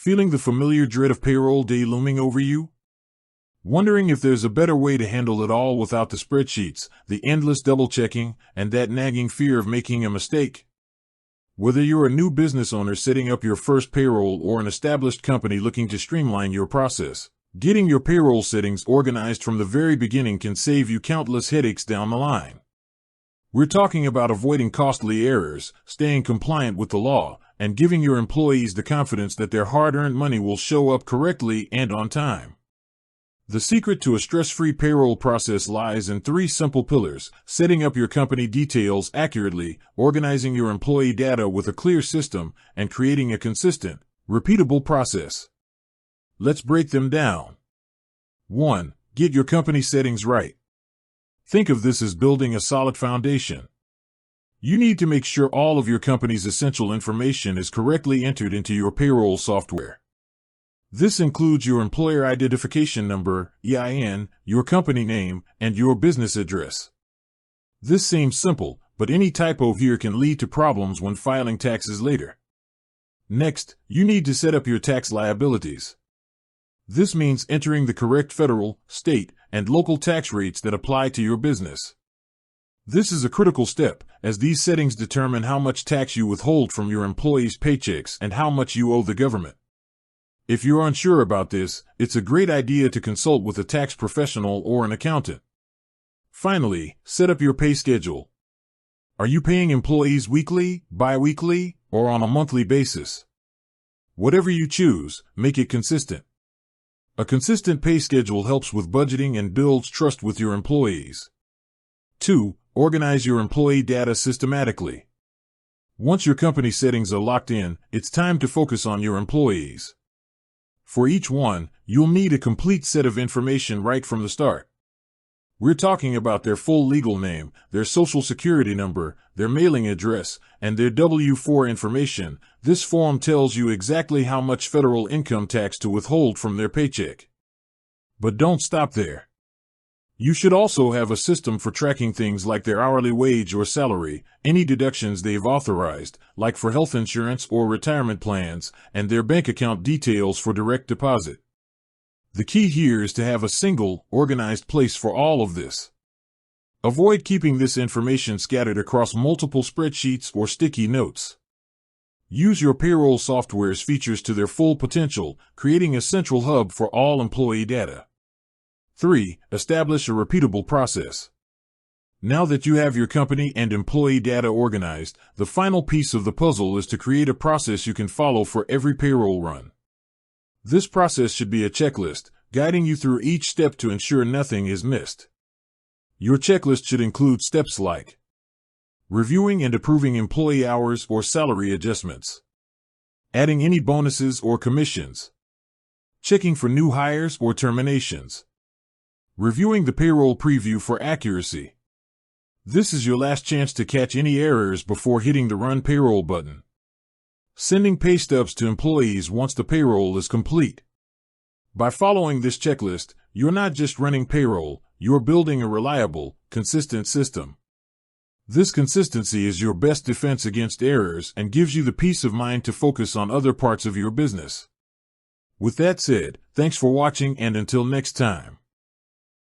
Feeling the familiar dread of payroll day looming over you? Wondering if there's a better way to handle it all without the spreadsheets, the endless double-checking, and that nagging fear of making a mistake? Whether you're a new business owner setting up your first payroll or an established company looking to streamline your process, getting your payroll settings organized from the very beginning can save you countless headaches down the line. We're talking about avoiding costly errors, staying compliant with the law, and giving your employees the confidence that their hard-earned money will show up correctly and on time. The secret to a stress-free payroll process lies in 3 simple pillars: setting up your company details accurately, organizing your employee data with a clear system, and creating a consistent, repeatable process. Let's break them down. 1. Get your company settings right. Think of this as building a solid foundation. You need to make sure all of your company's essential information is correctly entered into your payroll software. This includes your employer identification number, EIN, your company name, and your business address. This seems simple, but any typo here can lead to problems when filing taxes later. Next, you need to set up your tax liabilities. This means entering the correct federal, state, and local tax rates that apply to your business. This is a critical step, as these settings determine how much tax you withhold from your employees' paychecks and how much you owe the government. If you're unsure about this, it's a great idea to consult with a tax professional or an accountant. Finally, set up your pay schedule. Are you paying employees weekly, bi-weekly, or on a monthly basis? Whatever you choose, make it consistent. A consistent pay schedule helps with budgeting and builds trust with your employees. 2. Organize your employee data systematically. Once your company settings are locked in, it's time to focus on your employees. For each one, you'll need a complete set of information right from the start. We're talking about their full legal name, their social security number, their mailing address, and their W-4 information. This form tells you exactly how much federal income tax to withhold from their paycheck. But don't stop there. You should also have a system for tracking things like their hourly wage or salary, any deductions they've authorized, like for health insurance or retirement plans, and their bank account details for direct deposit. The key here is to have a single, organized place for all of this. Avoid keeping this information scattered across multiple spreadsheets or sticky notes. Use your payroll software's features to their full potential, creating a central hub for all employee data. 3. Establish a repeatable process. Now that you have your company and employee data organized, the final piece of the puzzle is to create a process you can follow for every payroll run. This process should be a checklist, guiding you through each step to ensure nothing is missed. Your checklist should include steps like reviewing and approving employee hours or salary adjustments, adding any bonuses or commissions, checking for new hires or terminations, reviewing the payroll preview for accuracy. This is your last chance to catch any errors before hitting the Run Payroll button. Sending pay stubs to employees once the payroll is complete. By following this checklist, you're not just running payroll, you're building a reliable, consistent system. This consistency is your best defense against errors and gives you the peace of mind to focus on other parts of your business. With that said, thanks for watching, and until next time.